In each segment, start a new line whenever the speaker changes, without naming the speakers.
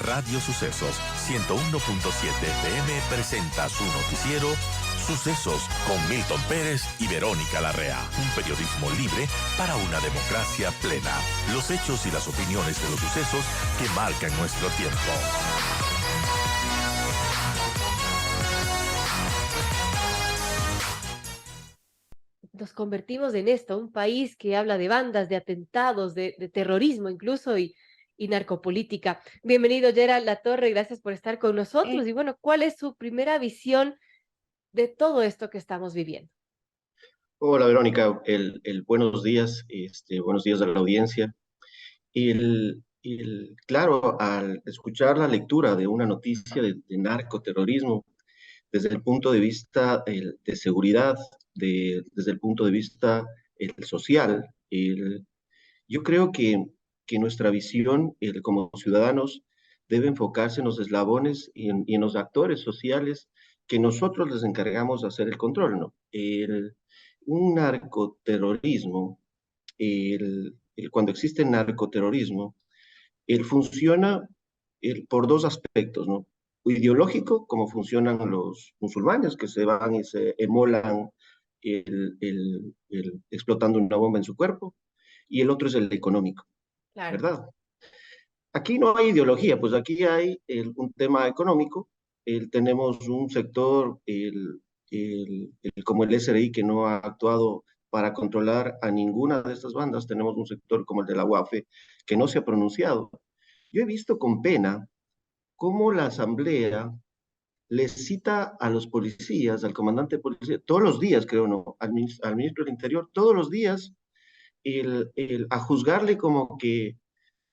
Radio Sucesos 101.7 FM presenta su noticiero Sucesos con Milton Pérez y Verónica Larrea. Un periodismo libre para una democracia plena. Los hechos y las opiniones de los sucesos que marcan nuestro tiempo.
Nos convertimos en esto, un país que habla de bandas, de atentados, de terrorismo incluso y narcopolítica. Bienvenido, Gerald Latorre, gracias por estar con nosotros. Y bueno, ¿cuál es su primera visión de todo esto que estamos viviendo?
Hola Verónica, buenos días, buenos días a la audiencia. Claro, al escuchar la lectura de una noticia de narcoterrorismo, desde el punto de vista de seguridad, desde el punto de vista social, yo creo que nuestra visión como ciudadanos debe enfocarse en los eslabones y en los actores sociales que nosotros les encargamos de hacer el control, ¿no? Un narcoterrorismo, cuando existe narcoterrorismo, funciona por dos aspectos, ¿no? Ideológico, como funcionan los musulmanes, que se van y se emolan explotando una bomba en su cuerpo, y el otro es el económico,
Claro.
¿verdad? Aquí no hay ideología, pues aquí hay un tema económico. Tenemos un sector como el SRI que no ha actuado para controlar a ninguna de estas bandas. Tenemos un sector como el de la UAFE que no se ha pronunciado. Yo he visto con pena cómo la Asamblea le cita a los policías, al comandante de policía, todos los días, creo, no, al ministro del Interior, todos los días, a juzgarle como que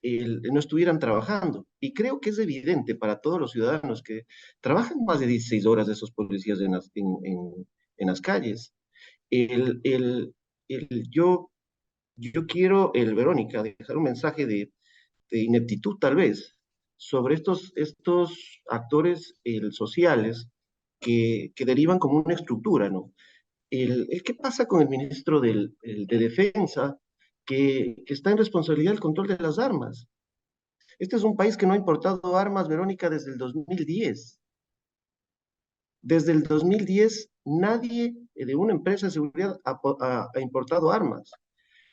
no estuvieran trabajando. Y creo que es evidente para todos los ciudadanos que trabajan más de 16 horas esos policías en las calles. El, el, yo quiero, Verónica, dejar un mensaje de ineptitud tal vez sobre estos actores sociales que derivan como una estructura, ¿no? ¿Qué pasa con el ministro de Defensa que está en responsabilidad del control de las armas? Este es un país que no ha importado armas, Verónica, desde el 2010. Desde el 2010, nadie de una empresa de seguridad ha importado armas.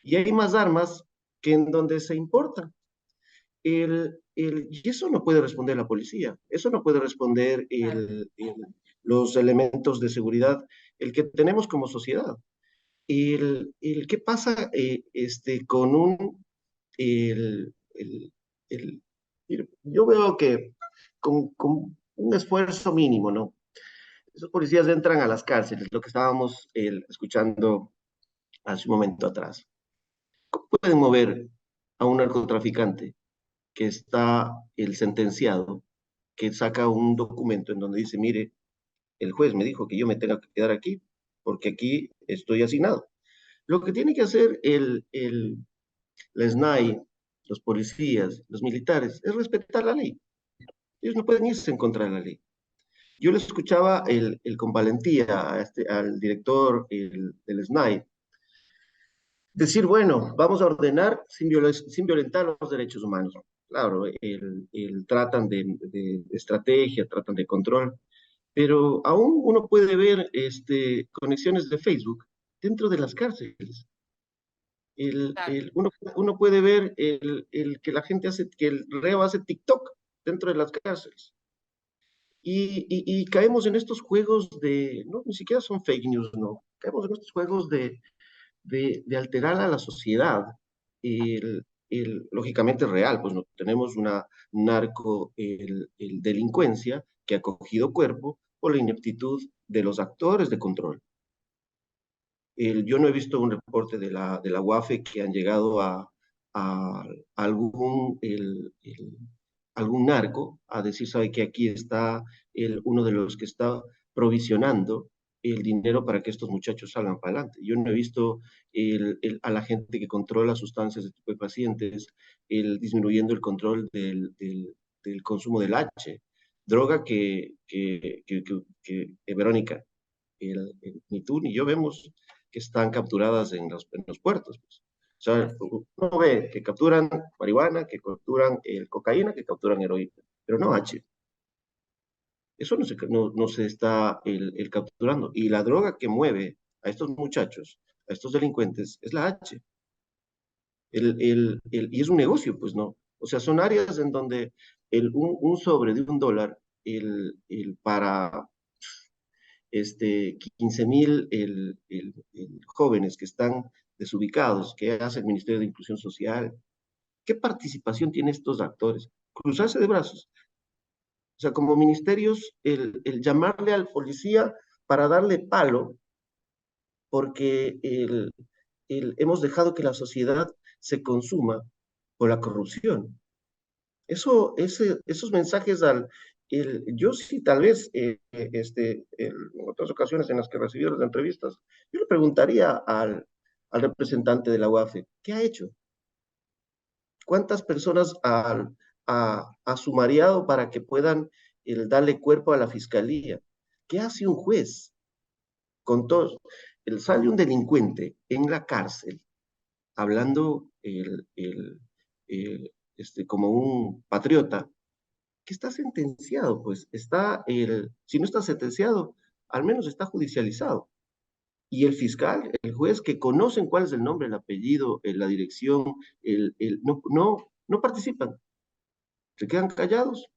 Y hay más armas que en donde se importan. Y eso no puede responder la policía, eso no puede responder los elementos de seguridad, el que tenemos como sociedad. ¿Qué pasa con el, el- yo veo que con un esfuerzo mínimo, ¿no? Esos policías entran a las cárceles, lo que estábamos escuchando hace un momento atrás. ¿Cómo pueden mover a un narcotraficante que está el sentenciado, que saca un documento en donde dice, mire, el juez me dijo que yo me tenga que quedar aquí, porque aquí estoy asignado? Lo que tiene que hacer la SNAI, los policías, los militares, es respetar la ley. Ellos no pueden irse en contra de la ley. Yo le escuchaba con valentía al director del SNAI decir, bueno, vamos a ordenar sin violentar los derechos humanos. Claro, tratan de estrategia, tratan de control, pero aún uno puede ver conexiones de Facebook dentro de las cárceles. Uno puede ver que la gente hace, que el reo hace TikTok dentro de las cárceles. Y caemos en estos juegos no, ni siquiera son fake news, no. Caemos en estos juegos de alterar a la sociedad. Lógicamente real, pues no tenemos una delincuencia que ha cogido cuerpo por la ineptitud de los actores de control. Yo no he visto un reporte de la UAFE que han llegado a algún narco a decir, sabe que aquí está uno de los que está provisionando el dinero para que estos muchachos salgan para adelante. Yo no he visto a la gente que controla sustancias de estupefacientes disminuyendo el control del consumo del H, droga que Verónica, ni tú ni yo vemos que están capturadas en los puertos. Pues. O sea, uno ve que capturan marihuana, que capturan cocaína, que capturan heroína. pero no H. Eso no se está capturando. Y la droga que mueve a estos muchachos, a estos delincuentes, es la H. Y es un negocio, pues no. O sea, son áreas en donde un sobre de $1 para 15.000 jóvenes que están desubicados, que hace el Ministerio de Inclusión Social. ¿Qué participación tienen estos actores? Cruzarse de brazos. O sea, como ministerios, el llamarle al policía para darle palo, porque hemos dejado que la sociedad se consuma por la corrupción. Esos mensajes yo sí, tal vez, en otras ocasiones en las que recibí las entrevistas, yo le preguntaría al representante de la UAFE, ¿qué ha hecho? ¿Cuántas personas ha sumariado para que puedan darle cuerpo a la fiscalía? ¿Qué hace un juez con todos? Sale un delincuente en la cárcel hablando como un patriota que está sentenciado, pues si no está sentenciado, al menos está judicializado. Y el fiscal, el juez, que conocen cuál es el nombre, el apellido, la dirección, no participan, se quedan callados.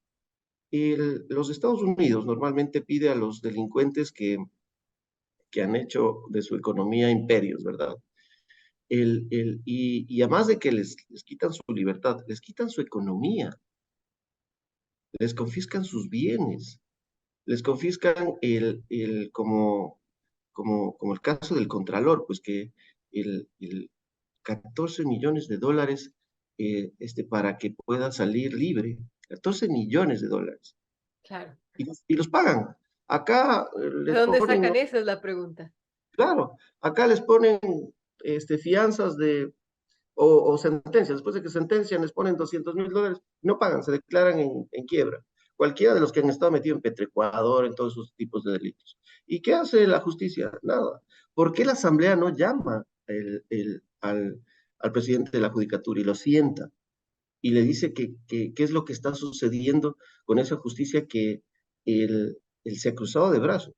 Los Estados Unidos normalmente pide a los delincuentes que han hecho de su economía imperios, ¿verdad? Y además de que les quitan su libertad, les quitan su economía, les confiscan sus bienes, les confiscan como el caso del Contralor, pues que el 14 millones de dólares para que pueda salir libre, 14 millones de dólares.
Claro.
Y los pagan. Acá
¿De
les
dónde
ponen,
sacan eso? Es la pregunta.
claro, acá les ponen fianzas o sentencias. Después de que sentencian, les ponen $200.000, no pagan, se declaran en quiebra. Cualquiera de los que han estado metidos en Petrecuador, en todos esos tipos de delitos. ¿Y qué hace la justicia? Nada. ¿Por qué la Asamblea no llama al presidente de la Judicatura y lo sienta y le dice qué es lo que está sucediendo con esa justicia que él se ha cruzado de brazos?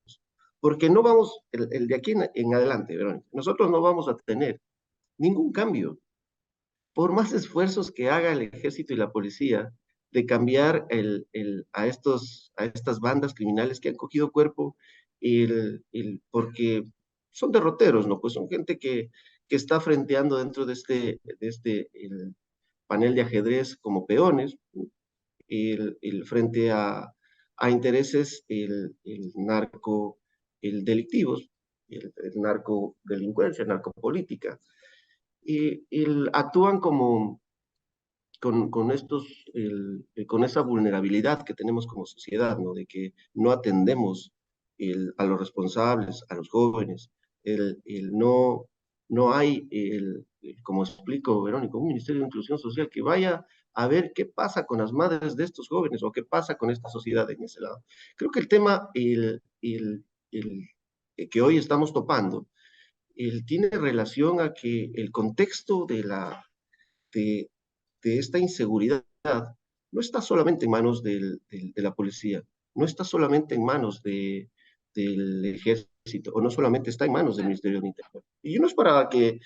Porque no vamos, el de aquí en adelante, Verónica, nosotros no vamos a tener ningún cambio por más esfuerzos que haga el ejército y la policía de cambiar a estas bandas criminales que han cogido cuerpo, porque son derroteros, ¿no? Pues son gente que está frenteando dentro de este panel de ajedrez como peones, frente a intereses narco, delictivos, narcodelincuencia, narcopolítica. Actúan con esa vulnerabilidad que tenemos como sociedad, ¿no? De que no atendemos a los responsables, a los jóvenes, no hay, como explico, Verónica, un Ministerio de Inclusión Social que vaya a ver qué pasa con las madres de estos jóvenes o qué pasa con esta sociedad en ese lado. Creo que el tema que hoy estamos topando, tiene relación a que el contexto de, de esta inseguridad no está solamente en manos de la policía, no está solamente en manos del ejército, o no solamente está en manos del Ministerio del Interior. Y no es para que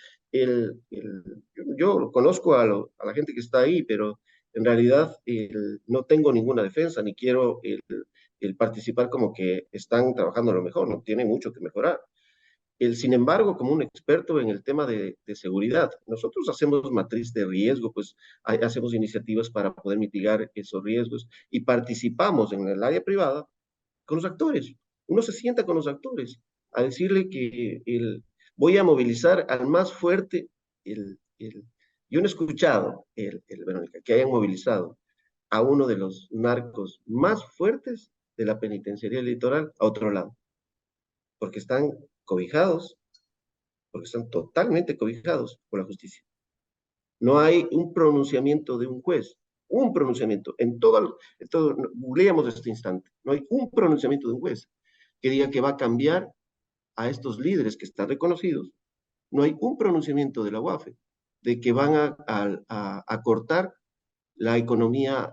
yo conozco a la gente que está ahí, pero en realidad no tengo ninguna defensa, ni quiero participar como que están trabajando lo mejor, no tienen mucho que mejorar. Sin embargo, como un experto en el tema de seguridad, nosotros hacemos matriz de riesgo, pues hacemos iniciativas para poder mitigar esos riesgos y participamos en el área privada con los actores. Uno se sienta con los actores a decirle que voy a movilizar al más fuerte. Yo no he escuchado, Verónica, que hayan movilizado a uno de los narcos más fuertes de la penitenciaría litoral a otro lado, porque están cobijados, porque están totalmente cobijados por la justicia. No hay un pronunciamiento de un juez, un pronunciamiento, googleamos este instante, no hay un pronunciamiento de un juez que diga que va a cambiar a estos líderes que están reconocidos. No hay un pronunciamiento de la UAFE de que van a cortar la economía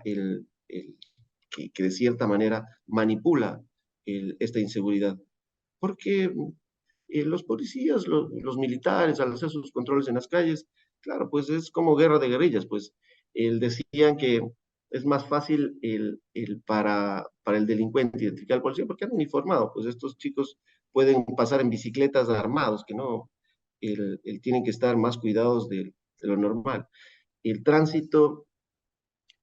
que de cierta manera manipula esta inseguridad. Porque los policías, los militares, al hacer sus controles en las calles, claro, pues es como guerra de guerrillas, pues decían que es más fácil para el delincuente identificar al policía porque han uniformado, pues estos chicos pueden pasar en bicicletas armados, que no, tienen que estar más cuidados de lo normal. El tránsito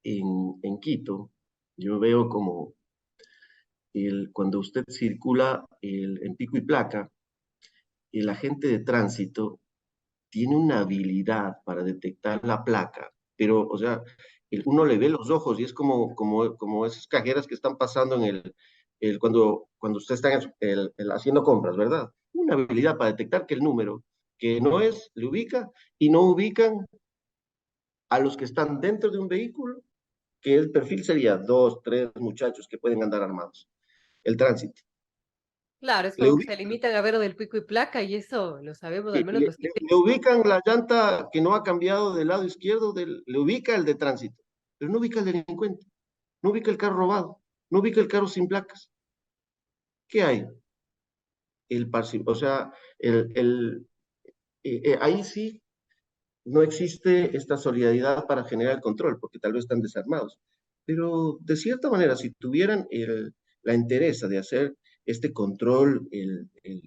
en Quito, yo veo como cuando usted circula en pico y placa, el agente de tránsito tiene una habilidad para detectar la placa, pero, o sea, uno le ve los ojos y es como esas cajeras que están pasando cuando usted está haciendo compras, ¿verdad? Una habilidad para detectar que el número que no es, le ubica y no ubican a los que están dentro de un vehículo, que el perfil sería dos, tres muchachos que pueden andar armados. El tránsito.
Claro, es
Le
como que se limitan a ver lo del pico y placa y eso lo sabemos al menos los que...
le ubican la llanta que no ha cambiado del lado izquierdo, le ubica el de tránsito, pero no ubica el delincuente, no ubica el carro robado, no ubica el carro sin placas. ¿Qué hay? O sea, ahí sí no existe esta solidaridad para generar el control, porque tal vez están desarmados. Pero de cierta manera, si tuvieran la entereza de hacer este control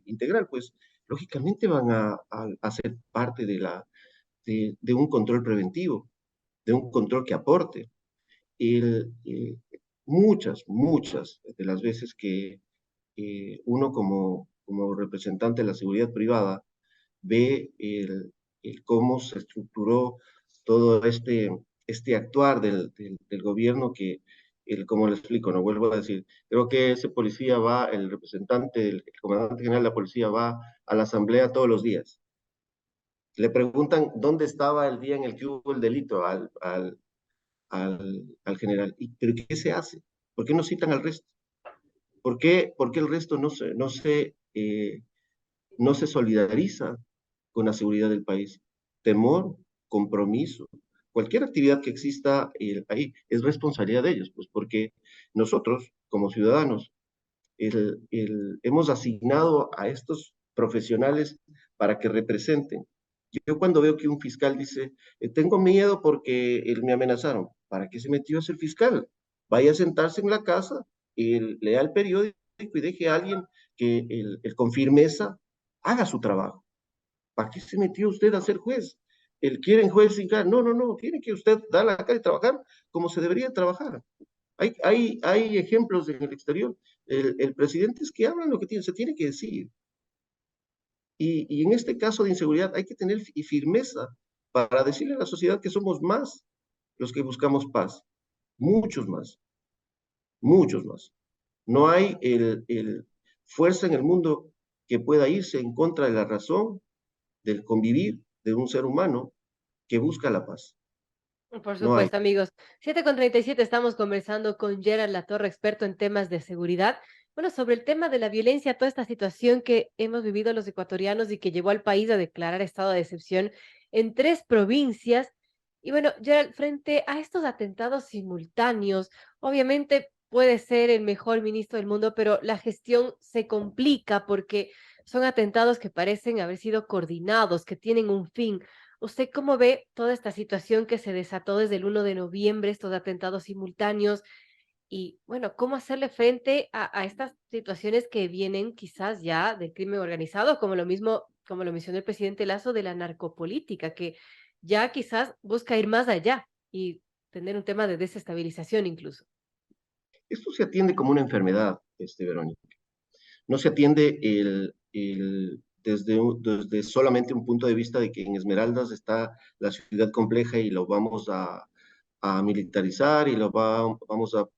integral, pues lógicamente van a ser parte de un control preventivo, de un control que aporte. El, muchas de las veces que uno como representante de la seguridad privada ve cómo se estructuró todo este actuar del gobierno que, como le explico, no vuelvo a decir, creo que ese policía va, el representante, el comandante general de la policía va a la asamblea todos los días. Le preguntan dónde estaba el día en el que hubo el delito al general. ¿Pero qué se hace? ¿Por qué no citan al resto? ¿Por qué el resto no se solidariza con la seguridad del país? Temor, compromiso, cualquier actividad que exista ahí es responsabilidad de ellos, pues porque nosotros, como ciudadanos, hemos asignado a estos profesionales para que representen. Yo cuando veo que un fiscal dice, tengo miedo porque me amenazaron, ¿para qué se metió a ser fiscal? Vaya a sentarse en la casa, lea el periódico y deje a alguien que con firmeza haga su trabajo. ¿Para qué se metió usted a ser juez? ¿Quieren juez sin cara? No, no, no, tiene que usted dar la cara y trabajar como se debería trabajar. Hay ejemplos en el exterior. El presidente es que hablan lo que se tiene que decir. Y en este caso de inseguridad hay que tener firmeza para decirle a la sociedad que somos más los que buscamos paz. Muchos más, muchos más. No hay fuerza en el mundo que pueda irse en contra de la razón del convivir de un ser humano que busca la paz.
Por
No hay.
supuesto, amigos. 7:37 estamos conversando con Gerald Latorre, experto en temas de seguridad. Bueno, sobre el tema de la violencia, toda esta situación que hemos vivido los ecuatorianos y que llevó al país a declarar estado de excepción en 3 provincias. Y bueno, Gerald, frente a estos atentados simultáneos, obviamente puede ser el mejor ministro del mundo, pero la gestión se complica porque son atentados que parecen haber sido coordinados, que tienen un fin. ¿Usted cómo ve toda esta situación que se desató desde el 1 de noviembre, estos atentados simultáneos? Y bueno, ¿cómo hacerle frente a estas situaciones que vienen quizás ya del crimen organizado, como lo mismo, como lo mencionó el presidente Lazo, de la narcopolítica, que ya quizás busca ir más allá y tener un tema de desestabilización incluso?
Esto se atiende como una enfermedad, Verónica. No se atiende desde solamente un punto de vista de que en Esmeraldas está la ciudad compleja y lo vamos a militarizar y vamos a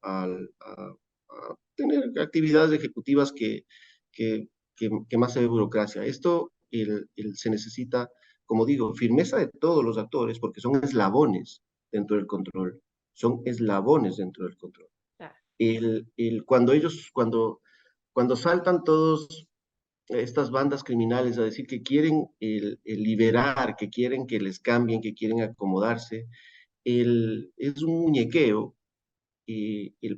tener actividades ejecutivas que más se ve burocracia. Esto se necesita, como digo, firmeza de todos los actores porque son eslabones dentro del control, son eslabones dentro del control.
Ah,
Cuando saltan todos estas bandas criminales a decir que quieren liberar, que quieren que les cambien, que quieren acomodarse, es un muñequeo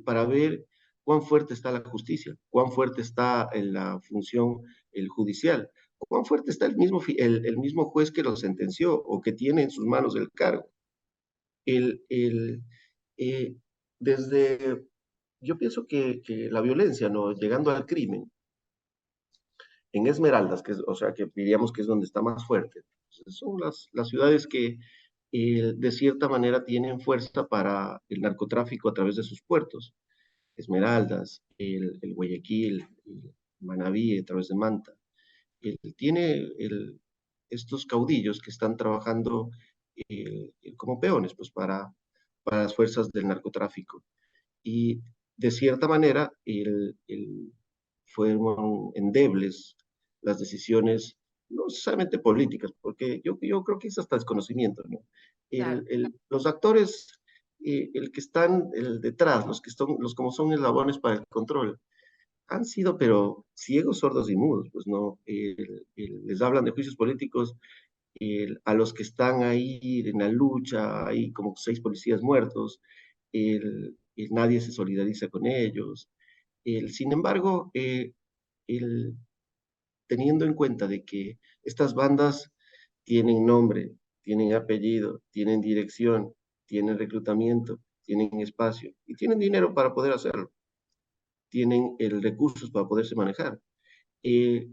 para ver cuán fuerte está la justicia, cuán fuerte está en la función el judicial, cuán fuerte está el mismo juez que lo sentenció o que tiene en sus manos el cargo. El, el, eh, desde, yo pienso que la violencia, ¿no? Llegando al crimen, en Esmeraldas, que es, o sea, que diríamos que es donde está más fuerte, son las ciudades que de cierta manera tienen fuerza para el narcotráfico a través de sus puertos. Esmeraldas, el Guayaquil, el Manabí a través de Manta. Tiene estos caudillos que están trabajando como peones pues, para las fuerzas del narcotráfico. Y de cierta manera fueron endebles las decisiones, no necesariamente políticas, porque yo creo que es hasta desconocimiento, ¿no?
Claro.
Los actores, el que están detrás, los como son eslabones para el control, han sido, pero ciegos, sordos y mudos, pues no, les hablan de juicios políticos a los que están ahí en la lucha, hay como 6 policías muertos, nadie se solidariza con ellos. Sin embargo, teniendo en cuenta de que estas bandas tienen nombre, tienen apellido, tienen dirección, tienen reclutamiento, tienen espacio y tienen dinero para poder hacerlo, tienen recursos para poderse manejar. Eh,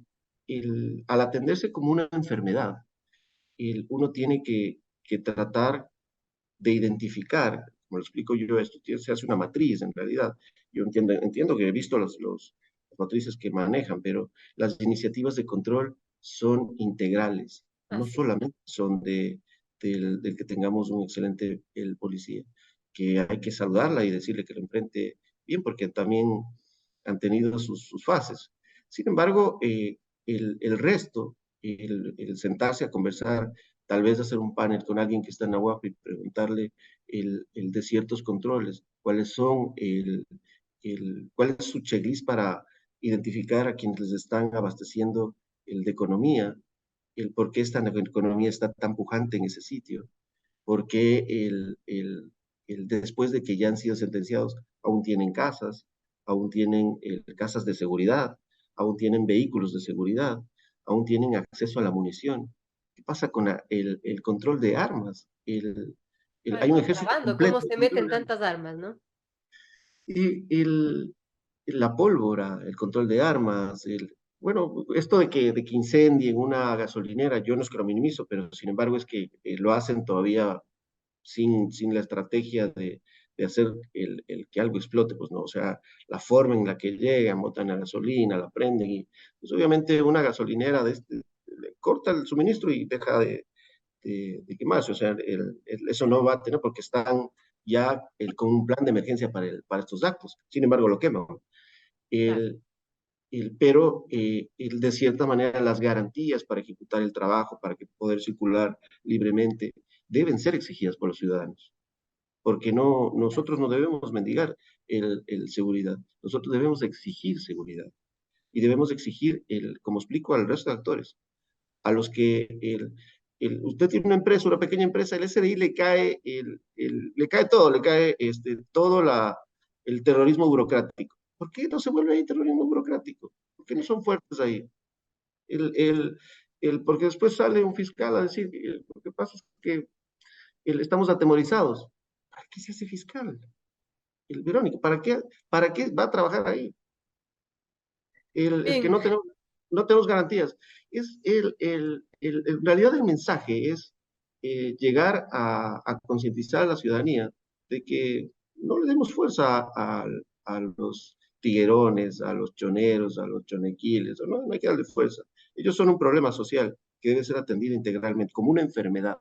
al atenderse como una enfermedad, uno tiene que tratar de identificar, como lo explico yo, esto se hace una matriz en realidad. Yo entiendo que he visto las matrices que manejan, pero las iniciativas de control son integrales, no
Así es.
solamente son del que tengamos un excelente el policía, que hay que saludarla y decirle que lo enfrente bien, porque también han tenido sus fases. Sin embargo, el resto, sentarse a conversar, tal vez hacer un panel con alguien que está en Aguapa y preguntarle de ciertos controles, cuál es su checklist para identificar a quienes les están abasteciendo de economía, el por qué esta economía está tan pujante en ese sitio, por qué después de que ya han sido sentenciados aún tienen casas, aún tienen casas de seguridad, aún tienen vehículos de seguridad, aún tienen acceso a la munición. ¿Qué pasa con el control de armas?
Con el
Hay un ejército
contrabando, ¿cómo
completo.
se meten tantas armas, no?
Y la pólvora, el control de armas, bueno, esto de que incendien una gasolinera, yo no es que lo minimizo, pero sin embargo es que lo hacen todavía sin la estrategia de hacer que algo explote, pues no, o sea, la forma en la que llegan, botan la gasolina, la prenden y pues obviamente una gasolinera le corta el suministro y deja de quemarse, o sea, eso no va a tener porque están ya con un plan de emergencia para estos actos, sin embargo lo queman.
Claro.
El, pero de cierta manera las garantías para ejecutar el trabajo, para que poder circular libremente, deben ser exigidas por los ciudadanos, porque nosotros no debemos mendigar seguridad, nosotros debemos exigir seguridad y debemos exigir, como explico al resto de actores, a los que usted tiene una empresa, una pequeña empresa, el SRI le cae, le cae todo, le cae todo el terrorismo burocrático. ¿Por qué no se vuelve ahí terrorismo burocrático? ¿Por qué no son fuertes ahí? El, el, porque después sale un fiscal a decir, lo que pasa es que estamos atemorizados. ¿Para qué se hace fiscal? Verónica, ¿para qué va a trabajar ahí? El que
Bien,
no tenemos garantías. En realidad el mensaje es llegar a concientizar a la ciudadanía de que no le demos fuerza a los tiguerones, a los choneros, a los chonequiles, no hay que darle fuerza. Ellos son un problema social que debe ser atendido integralmente, como una enfermedad,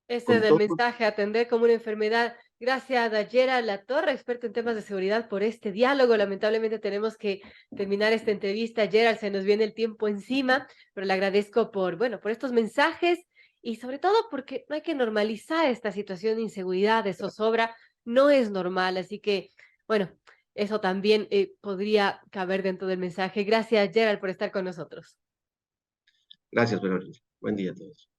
ese es
con
el
todo.
mensaje, atender como una enfermedad. Gracias, Dayera Latorre, experta en temas de seguridad, por este diálogo. Lamentablemente tenemos que terminar esta entrevista. Gerald, se nos viene el tiempo encima, pero le agradezco por, bueno, por estos mensajes y sobre todo porque no hay que normalizar esta situación de inseguridad, de zozobra. No es normal, así que, bueno, eso también podría caber dentro del mensaje. Gracias, Gerald, por estar con nosotros.
Gracias, Verónica. Buen día a todos.